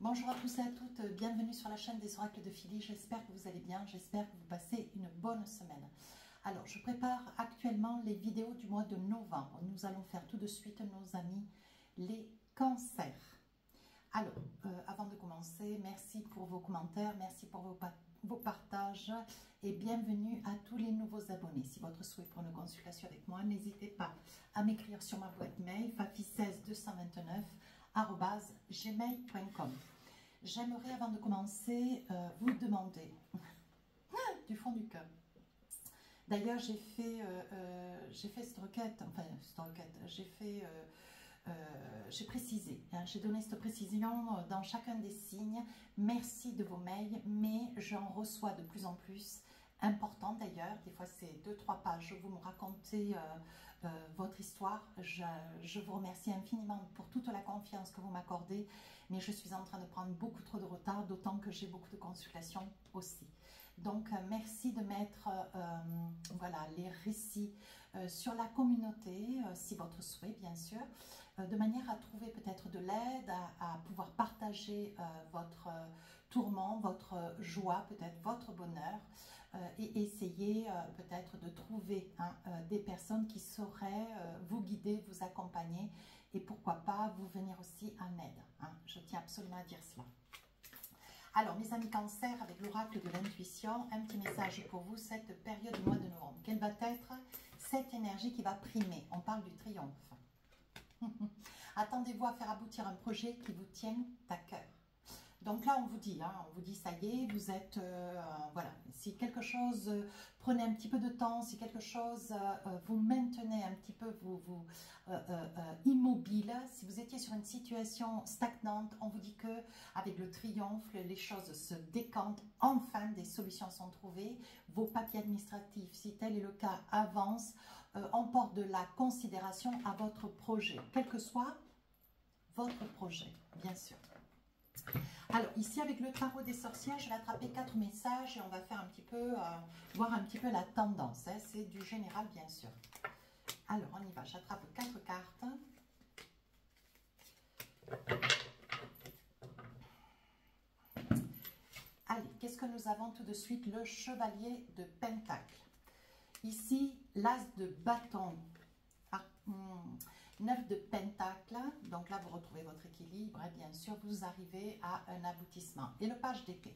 Bonjour à tous et à toutes, bienvenue sur la chaîne des oracles de Philly. J'espère que vous allez bien, j'espère que vous passez une bonne semaine. Alors, je prépare actuellement les vidéos du mois de novembre. Nous allons faire tout de suite, nos amis, les cancers. Alors, avant de commencer, merci pour vos commentaires, merci pour vos partages et bienvenue à tous les nouveaux abonnés. Si votre souhait pour une consultation avec moi, n'hésitez pas à m'écrire sur ma boîte mail fafi16229@gmail.com. J'aimerais, avant de commencer, vous demander du fond du cœur. D'ailleurs, j'ai fait cette requête, j'ai précisé, hein, j'ai donné cette précision dans chacun des signes. Merci de vos mails, mais j'en reçois de plus en plus, important d'ailleurs, des fois c'est 2-3 pages, vous me racontez votre histoire. Je vous remercie infiniment pour toute la confiance que vous m'accordez, mais je suis en train de prendre beaucoup trop de retard, d'autant que j'ai beaucoup de consultations aussi. Donc, merci de mettre voilà, les récits sur la communauté, si votre souhait, bien sûr, de manière à trouver peut-être de l'aide, à pouvoir partager votre tourment, votre joie, peut-être votre bonheur, et essayer peut-être de trouver des personnes qui sauraient vous guider, vous accompagner, et pourquoi pas vous venir aussi en aide. Je tiens absolument à dire cela. Alors, mes amis cancer, avec l'oracle de l'intuition, un petit message pour vous, cette période du mois de novembre. Quelle va être cette énergie qui va primer? On parle du triomphe. Attendez-vous à faire aboutir un projet qui vous tienne à cœur. Donc là, on vous dit, ça y est, vous êtes, voilà, si quelque chose, prenez un petit peu de temps, si quelque chose, vous maintenez un petit peu immobile, si vous étiez sur une situation stagnante, on vous dit que avec le triomphe, les choses se décantent, enfin des solutions sont trouvées, vos papiers administratifs, si tel est le cas, avancent, on porte de la considération à votre projet, quel que soit votre projet, bien sûr. Alors ici avec le tarot des sorcières, je vais attraper 4 messages et on va faire un petit peu, voir un petit peu la tendance, hein. C'est du général bien sûr. Alors on y va, j'attrape 4 cartes. Allez, qu'est-ce que nous avons tout de suite? Le chevalier de Pentacle. Ici, l'as de bâton. 9 de Pentacle, donc là vous retrouvez votre équilibre et bien sûr vous arrivez à un aboutissement. Et le page d'épée.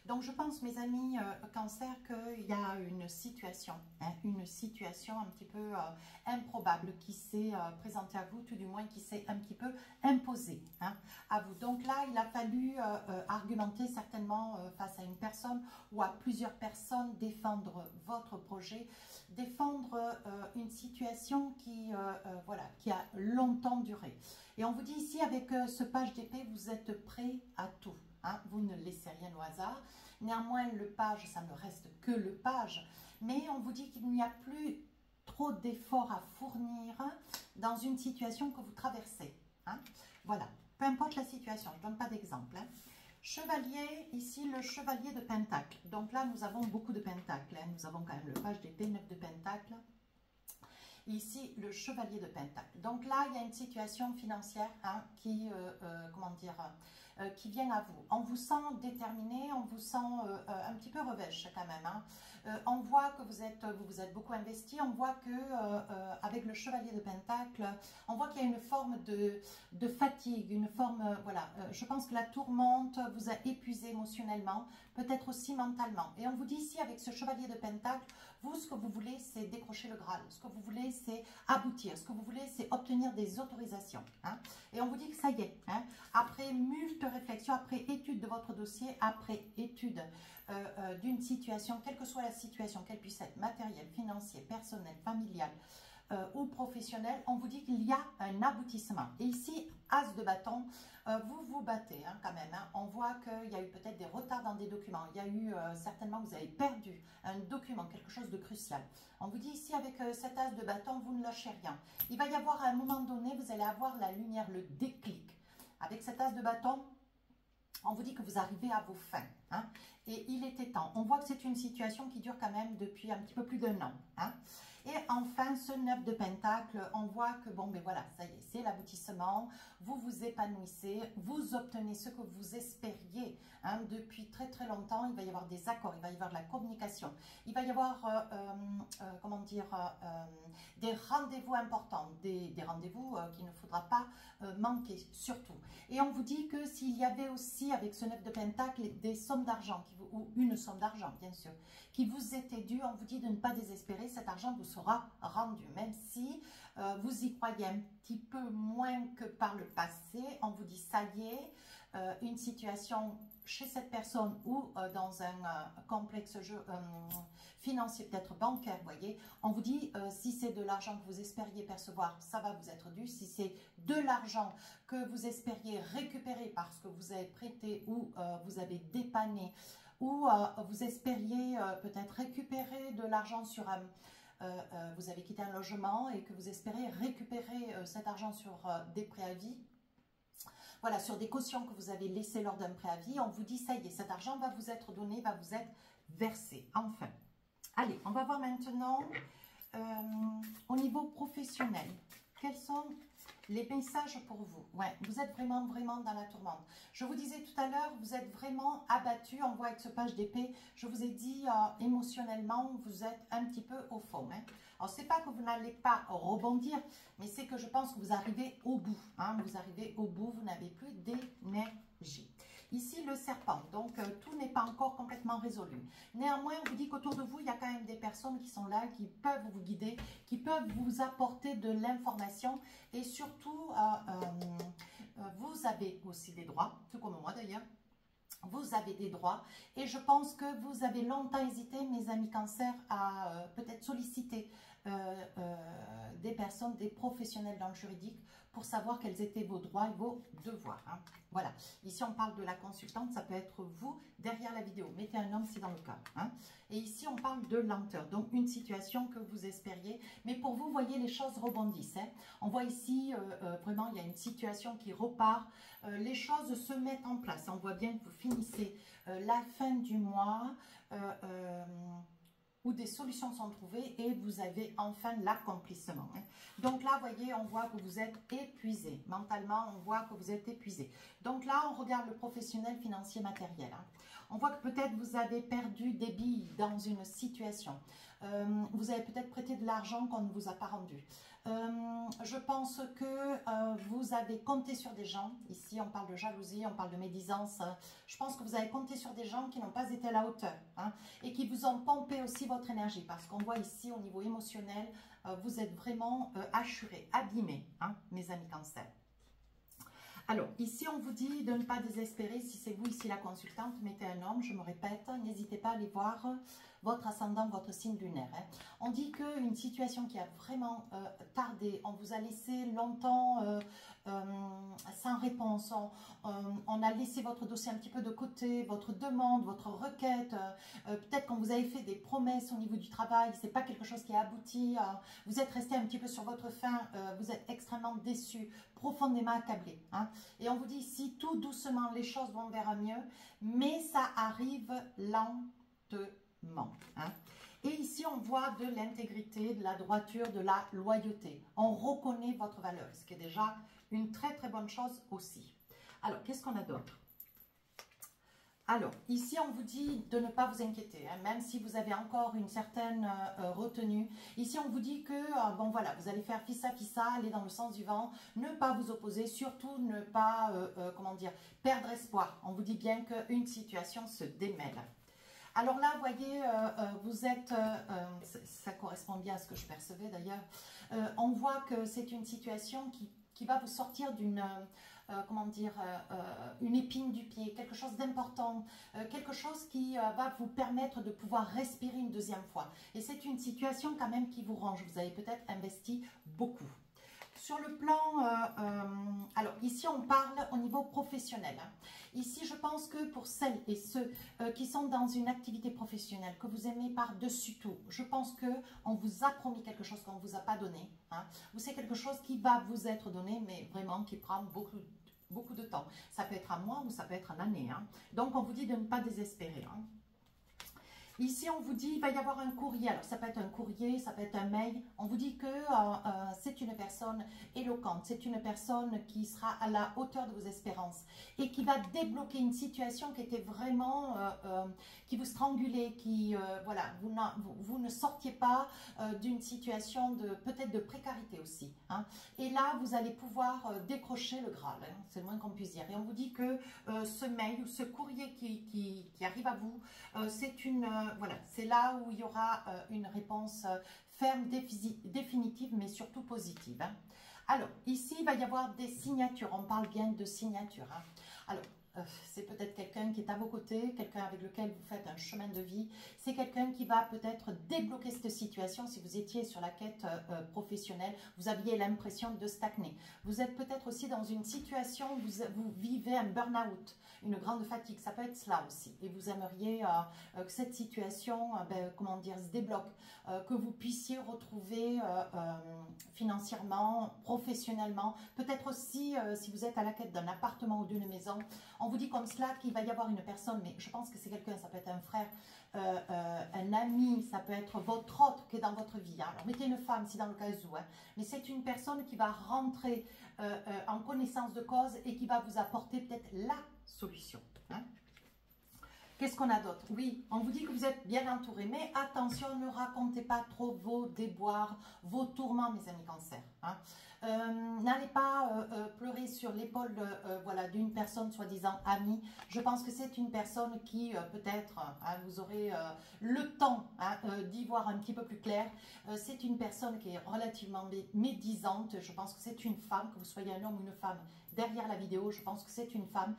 Donc je pense, mes amis cancer, qu'il y a une situation un petit peu improbable qui s'est présentée à vous, tout du moins qui s'est un petit peu imposée à vous. Donc là il a fallu argumenter certainement face à une personne ou à plusieurs personnes, défendre votre projet, défendre une situation qui, voilà, qui a longtemps duré. Et on vous dit ici avec ce page d'épée, vous êtes prêt à tout. Vous ne laissez rien au hasard. Néanmoins, le page, ça ne reste que le page. Mais on vous dit qu'il n'y a plus trop d'efforts à fournir dans une situation que vous traversez. Voilà, peu importe la situation, je ne donne pas d'exemple. Chevalier, ici le chevalier de Pentacle. Donc là, nous avons beaucoup de Pentacles. Nous avons quand même le page d'épée, 9 de Pentacle. Ici, le chevalier de Pentacle. Donc là, il y a une situation financière qui, comment dire, qui vient à vous. On vous sent déterminé, on vous sent un petit peu revêche quand même. On voit que vous êtes beaucoup investi, on voit que avec le chevalier de Pentacle, on voit qu'il y a une forme de fatigue, une forme, voilà, je pense que la tourmente vous a épuisé émotionnellement, peut-être aussi mentalement. Et on vous dit ici, avec ce chevalier de Pentacle, vous, ce que vous voulez, c'est décrocher le Graal. Ce que vous voulez, c'est aboutir. Ce que vous voulez, c'est obtenir des autorisations. Et on vous dit que ça y est. Après multiples réflexions, après étude de votre dossier, après étude d'une situation, quelle que soit la situation, qu'elle puisse être matérielle, financière, personnelle, familiale, ou professionnel, on vous dit qu'il y a un aboutissement. Et ici, as de bâton, vous vous battez quand même. On voit qu'il y a eu peut-être des retards dans des documents. Il y a eu certainement, vous avez perdu un document, quelque chose de crucial. On vous dit ici, avec cet as de bâton, vous ne lâchez rien. Il va y avoir à un moment donné, vous allez avoir la lumière, le déclic. Avec cet as de bâton, on vous dit que vous arrivez à vos fins. Et il était temps. On voit que c'est une situation qui dure quand même depuis un petit peu plus d'1 an. Et enfin, ce 9 de Pentacle, on voit que, bon, ben voilà, ça y est, c'est l'aboutissement. Vous vous épanouissez, vous obtenez ce que vous espériez depuis très très longtemps. Il va y avoir des accords, il va y avoir de la communication. Il va y avoir, comment dire, des rendez-vous importants, des rendez-vous qu'il ne faudra pas manquer, surtout. Et on vous dit que s'il y avait aussi, avec ce 9 de Pentacle, des sommes d'argent, ou une somme d'argent, bien sûr, qui vous était due, on vous dit de ne pas désespérer, cet argent vous sera rendu. Même si vous y croyez un petit peu moins que par le passé, on vous dit ça y est, une situation chez cette personne ou dans un complexe financier, peut-être bancaire, vous voyez, on vous dit si c'est de l'argent que vous espériez percevoir, ça va vous être dû. Si c'est de l'argent que vous espériez récupérer parce que vous avez prêté ou vous avez dépanné, ou vous espériez peut-être récupérer de l'argent sur un... vous avez quitté un logement et que vous espérez récupérer cet argent sur des préavis, voilà, sur des cautions que vous avez laissées lors d'un préavis, on vous dit ça y est, cet argent va vous être donné, va vous être versé, enfin. Allez, on va voir maintenant au niveau professionnel, quels sont les messages pour vous. Ouais, vous êtes vraiment, vraiment dans la tourmente. Je vous disais tout à l'heure, vous êtes vraiment abattu. On voit avec ce page d'épée, je vous ai dit émotionnellement, vous êtes un petit peu au fond. Hein. Alors, c'est pas que vous n'allez pas rebondir, mais c'est que je pense que vous arrivez au bout. Hein. Vous arrivez au bout, vous n'avez plus d'énergie. Ici, le serpent, donc tout n'est pas encore complètement résolu. Néanmoins, on vous dit qu'autour de vous, il y a quand même des personnes qui sont là, qui peuvent vous guider, qui peuvent vous apporter de l'information et surtout, vous avez aussi des droits, tout comme moi d'ailleurs. Vous avez des droits et je pense que vous avez longtemps hésité, mes amis Cancer, à peut-être solliciter des personnes, des professionnels dans le juridique pour savoir quels étaient vos droits et vos devoirs. Hein. Voilà, ici on parle de la consultante, ça peut être vous derrière la vidéo, mettez un homme si dans le cas. Hein. Et ici on parle de lenteur, donc une situation que vous espériez, mais pour vous, voyez, les choses rebondissent. Hein. On voit ici vraiment il y a une situation qui repart, les choses se mettent en place, on voit bien que vous finissez la fin du mois, où des solutions sont trouvées et vous avez enfin l'accomplissement. Donc là, vous voyez, on voit que vous êtes épuisé. Mentalement, on voit que vous êtes épuisé. Donc là, on regarde le professionnel, financier, matériel. On voit que peut-être vous avez perdu des billes dans une situation. Vous avez peut-être prêté de l'argent qu'on ne vous a pas rendu. Je pense que vous avez compté sur des gens. Ici, on parle de jalousie, on parle de médisance. Je pense que vous avez compté sur des gens qui n'ont pas été à la hauteur hein, et qui vous ont pompé aussi votre énergie. Parce qu'on voit ici, au niveau émotionnel, vous êtes vraiment hachuré, abîmé, hein, mes amis Cancer. Alors, ici, on vous dit de ne pas désespérer. Si c'est vous, ici, la consultante, mettez un homme. Je me répète, n'hésitez pas à aller voir votre ascendant, votre signe lunaire. Hein. On dit qu'une situation qui a vraiment tardé, on vous a laissé longtemps sans réponse, on a laissé votre dossier un petit peu de côté, votre demande, votre requête, peut-être qu'on vous avait fait des promesses au niveau du travail, c'est pas quelque chose qui a abouti, vous êtes resté un petit peu sur votre faim, vous êtes extrêmement déçu, profondément accablé. Hein. Et on vous dit ici, tout doucement, les choses vont vers un mieux, mais ça arrive lentement. Hein. Et ici, on voit de l'intégrité, de la droiture, de la loyauté. On reconnaît votre valeur, ce qui est déjà une très très bonne chose aussi. Alors, qu'est-ce qu'on a d'autre? Alors, ici, on vous dit de ne pas vous inquiéter, hein, même si vous avez encore une certaine retenue. Ici, on vous dit que, bon voilà, vous allez faire fissa, aller dans le sens du vent, ne pas vous opposer, surtout ne pas, comment dire, perdre espoir. On vous dit bien qu'une situation se démêle. Alors là, vous voyez, vous êtes, ça correspond bien à ce que je percevais d'ailleurs, on voit que c'est une situation qui va vous sortir d'une, comment dire, une épine du pied, quelque chose d'important, quelque chose qui va vous permettre de pouvoir respirer une deuxième fois. Et c'est une situation quand même qui vous range, vous avez peut-être investi beaucoup. Sur le plan, alors ici on parle au niveau professionnel. Hein. Ici je pense que pour celles et ceux qui sont dans une activité professionnelle, que vous aimez par-dessus tout, je pense qu'on vous a promis quelque chose qu'on ne vous a pas donné. Hein. Ou c'est quelque chose qui va vous être donné, mais vraiment qui prend beaucoup de temps. Ça peut être un mois ou ça peut être une année. Hein. Donc on vous dit de ne pas désespérer. Hein. Ici, on vous dit, il va y avoir un courrier. Alors, ça peut être un courrier, ça peut être un mail. On vous dit que c'est une personne éloquente. C'est une personne qui sera à la hauteur de vos espérances et qui va débloquer une situation qui était vraiment, qui vous strangulait, qui, voilà, vous ne sortiez pas d'une situation de peut-être de précarité aussi. Hein. Et là, vous allez pouvoir décrocher le Graal. Hein, c'est le moins qu'on puisse dire. Et on vous dit que ce mail ou ce courrier qui arrive à vous, c'est une voilà, c'est là où il y aura une réponse ferme, définitive, mais surtout positive. Hein. Alors, ici, il va y avoir des signatures. On parle bien de signatures. Hein. Alors, c'est peut-être quelqu'un qui est à vos côtés, quelqu'un avec lequel vous faites un chemin de vie. C'est quelqu'un qui va peut-être débloquer cette situation. Si vous étiez sur la quête professionnelle, vous aviez l'impression de stagner. Vous êtes peut-être aussi dans une situation où vous vivez un burn-out, une grande fatigue. Ça peut être cela aussi. Et vous aimeriez que cette situation, comment dire, se débloque, que vous puissiez retrouver financièrement, professionnellement. Peut-être aussi, si vous êtes à la quête d'un appartement ou d'une maison, on vous dit comme cela qu'il va y avoir une personne, mais je pense que c'est quelqu'un, ça peut être un frère, un ami, ça peut être votre autre qui est dans votre vie. Hein. Alors mettez une femme si dans le cas où, hein. Mais c'est une personne qui va rentrer en connaissance de cause et qui va vous apporter peut-être la solution. Hein. Qu'est-ce qu'on a d'autre? Oui, on vous dit que vous êtes bien entouré, mais attention, ne racontez pas trop vos déboires, vos tourments, mes amis Cancer. Hein. N'allez pas pleurer sur l'épaule voilà, d'une personne soi-disant amie. Je pense que c'est une personne qui peut-être, hein, vous aurez le temps hein, d'y voir un petit peu plus clair. C'est une personne qui est relativement médisante. Je pense que c'est une femme, que vous soyez un homme ou une femme. Derrière la vidéo, je pense que c'est une femme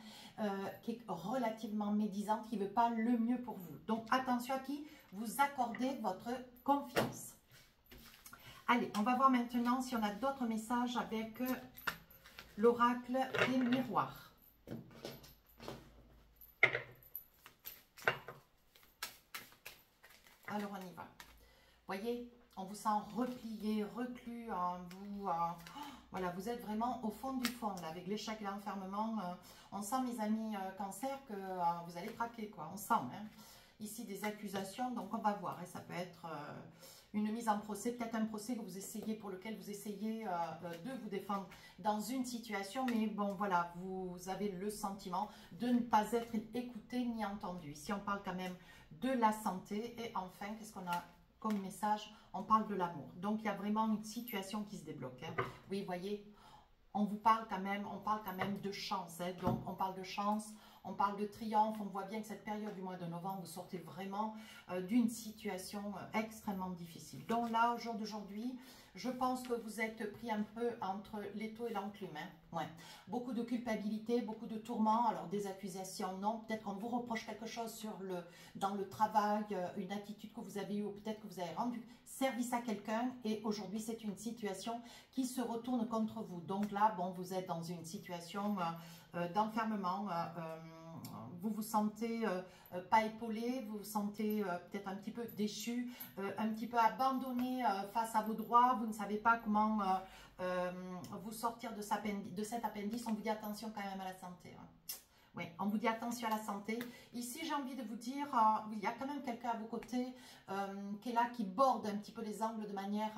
qui est relativement médisante, qui ne veut pas le mieux pour vous. Donc attention à qui vous accordez votre confiance. Allez, on va voir maintenant si on a d'autres messages avec l'oracle des miroirs. Alors on y va. Voyez, on vous sent replié, reclus, vous, voilà, vous êtes vraiment au fond du fond, là, avec l'échec et l'enfermement. On sent, mes amis Cancer, que vous allez craquer, quoi. On sent, hein. Ici, des accusations, donc on va voir. Et ça peut être une mise en procès, peut-être un procès que vous essayez, pour lequel vous essayez de vous défendre dans une situation. Mais bon, voilà, vous avez le sentiment de ne pas être écouté ni entendu. Ici, on parle quand même de la santé. Et enfin, qu'est-ce qu'on a comme message? On parle de l'amour. Donc, il y a vraiment une situation qui se débloque. Hein. Oui, vous voyez, on parle quand même de chance. Hein. Donc, on parle de chance, on parle de triomphe. On voit bien que cette période du mois de novembre, vous sortez vraiment d'une situation extrêmement difficile. Donc là, au jour d'aujourd'hui, je pense que vous êtes pris un peu entre l'étau et l'enclume. Hein. Ouais. Beaucoup de culpabilité, beaucoup de tourments. Alors, des accusations, non. Peut-être qu'on vous reproche quelque chose dans le travail, une attitude que vous avez eue, ou peut-être que vous avez rendu service à quelqu'un. Et aujourd'hui, c'est une situation qui se retourne contre vous. Donc là, bon, vous êtes dans une situation d'enfermement. Vous vous sentez pas épaulé, vous vous sentez peut-être un petit peu déchu, un petit peu abandonné face à vos droits. Vous ne savez pas comment vous sortir de cet appendice. On vous dit attention quand même à la santé. Hein. Oui, on vous dit attention à la santé. Ici, j'ai envie de vous dire, il y a quand même quelqu'un à vos côtés qui est là, qui borde un petit peu les angles de manière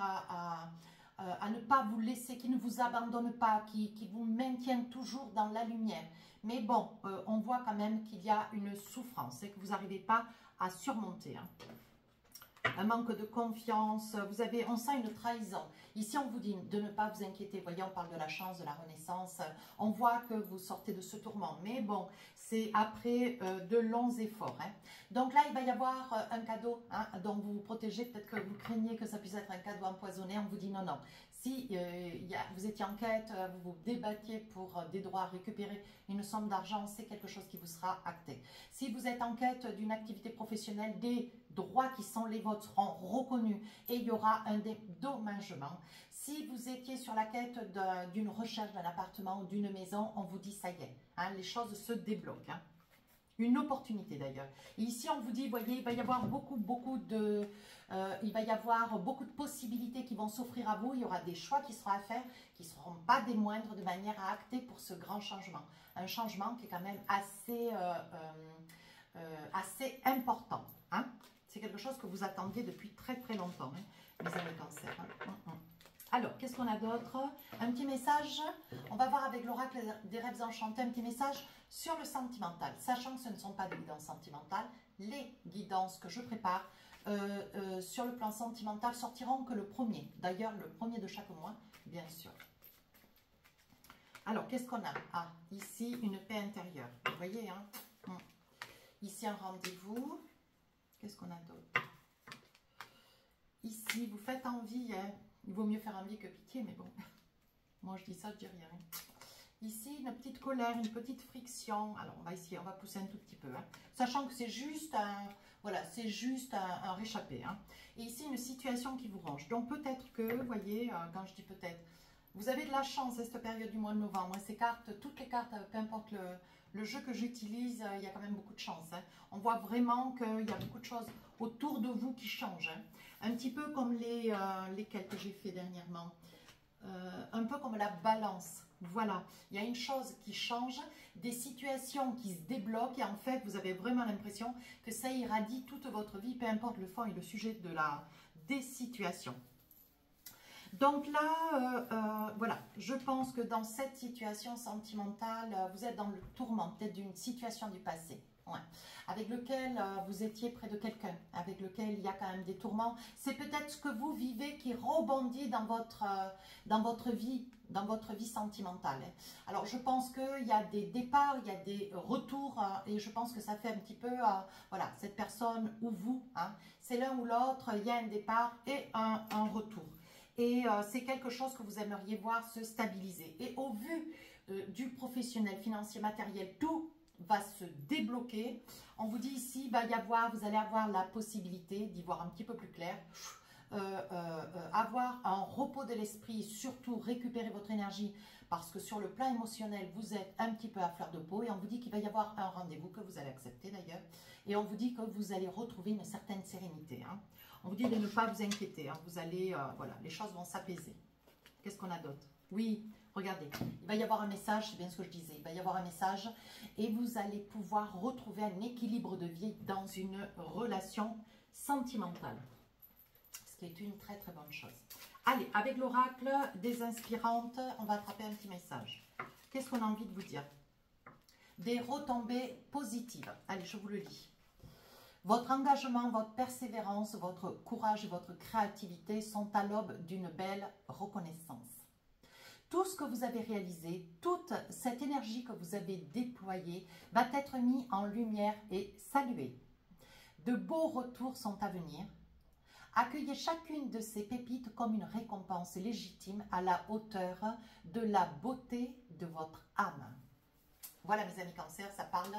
à ne pas vous laisser, qui ne vous abandonne pas, qui vous maintiennent toujours dans la lumière. Mais bon, on voit quand même qu'il y a une souffrance et que vous n'arrivez pas à surmonter. Hein. Un manque de confiance, on sent une trahison. Ici, on vous dit de ne pas vous inquiéter. Vous voyez, on parle de la chance, de la renaissance. On voit que vous sortez de ce tourment. Mais bon, c'est après de longs efforts. Hein. Donc là, il va y avoir un cadeau hein, dont vous vous protégez. Peut-être que vous craignez que ça puisse être un cadeau empoisonné. On vous dit non, non. Si vous étiez en quête, vous vous débattiez pour des droits à récupérer une somme d'argent, c'est quelque chose qui vous sera acté. Si vous êtes en quête d'une activité professionnelle, des droits qui sont les vôtres seront reconnus et il y aura un dédommagement. Si vous étiez sur la quête d'une recherche d'un appartement ou d'une maison, on vous dit ça y est, hein, les choses se débloquent. Hein. Une opportunité d'ailleurs. Ici, on vous dit, voyez, il va y avoir beaucoup de possibilités qui vont s'offrir à vous. Il y aura des choix qui seront à faire, qui ne seront pas des moindres, de manière à acter pour ce grand changement. Un changement qui est quand même assez important. Hein. C'est quelque chose que vous attendiez depuis très très longtemps, hein, mes amis Cancer. Alors, qu'est-ce qu'on a d'autre? Un petit message, on va voir avec l'oracle des rêves enchantés, un petit message sur le sentimental, sachant que ce ne sont pas des guidances sentimentales, les guidances que je prépare sur le plan sentimental sortiront que le premier, d'ailleurs le premier de chaque mois, bien sûr. Alors, qu'est-ce qu'on a? Ah, ici, une paix intérieure, vous voyez, hein? Ici, un rendez-vous. Qu'est-ce qu'on a d'autre? Ici, vous faites envie, hein? Il vaut mieux faire envie que pitié, mais bon, moi je dis ça, je dis rien. Ici, une petite colère, une petite friction. Alors, on va essayer, on va pousser un tout petit peu, hein, sachant que c'est juste un, voilà, c'est juste un réchappé. Hein. Et ici, une situation qui vous ronge. Donc, peut-être que, vous voyez, quand je dis peut-être, vous avez de la chance à cette période du mois de novembre. Ces cartes, toutes les cartes, peu importe le jeu que j'utilise, il y a quand même beaucoup de chance. Hein. On voit vraiment qu'il y a beaucoup de choses autour de vous qui changent. Hein. Un petit peu comme lesquels que j'ai fait dernièrement. Un peu comme la balance. Voilà, il y a une chose qui change, des situations qui se débloquent et en fait, vous avez vraiment l'impression que ça irradie toute votre vie, peu importe le fond et le sujet des situations. Donc là, voilà, je pense que dans cette situation sentimentale, vous êtes dans le tourment, peut-être d'une situation du passé, ouais, avec lequel vous étiez près de quelqu'un, avec lequel il y a quand même des tourments. C'est peut-être ce que vous vivez qui rebondit dans votre vie sentimentale. Alors, je pense qu'il y a des départs, il y a des retours, et je pense que ça fait un petit peu, voilà, cette personne ou vous, hein, c'est l'un ou l'autre, il y a un départ et un retour. Et c'est quelque chose que vous aimeriez voir se stabiliser. Et au vu du professionnel, financier, matériel, tout va se débloquer. On vous dit ici, vous allez avoir la possibilité d'y voir un petit peu plus clair, avoir un repos de l'esprit, surtout récupérer votre énergie, parce que sur le plan émotionnel, vous êtes un petit peu à fleur de peau, et on vous dit qu'il va y avoir un rendez-vous que vous allez accepter d'ailleurs, et on vous dit que vous allez retrouver une certaine sérénité. Hein. On vous dit de ne pas vous inquiéter, hein. Vous allez, voilà, les choses vont s'apaiser. Qu'est-ce qu'on a d'autre? Oui, regardez, il va y avoir un message, c'est bien ce que je disais, il va y avoir un message et vous allez pouvoir retrouver un équilibre de vie dans une relation sentimentale, ce qui est une très très bonne chose. Allez, avec l'oracle des inspirantes, on va attraper un petit message. Qu'est-ce qu'on a envie de vous dire? Des retombées positives. Allez, je vous le lis. Votre engagement, votre persévérance, votre courage et votre créativité sont à l'aube d'une belle reconnaissance. Tout ce que vous avez réalisé, toute cette énergie que vous avez déployée va être mis en lumière et saluée. De beaux retours sont à venir. Accueillez chacune de ces pépites comme une récompense légitime à la hauteur de la beauté de votre âme. Voilà mes amis Cancer, ça parle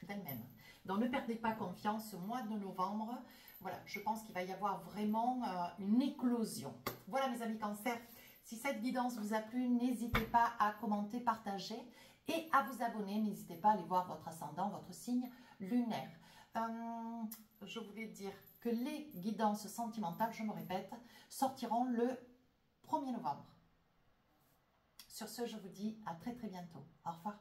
d'elle-même. Donc ne perdez pas confiance, ce mois de novembre, voilà, je pense qu'il va y avoir vraiment une éclosion. Voilà mes amis Cancer, si cette guidance vous a plu, n'hésitez pas à commenter, partager et à vous abonner. N'hésitez pas à aller voir votre ascendant, votre signe lunaire. Je voulais dire que les guidances sentimentales, je me répète, sortiront le 1er novembre. Sur ce, je vous dis à très très bientôt. Au revoir.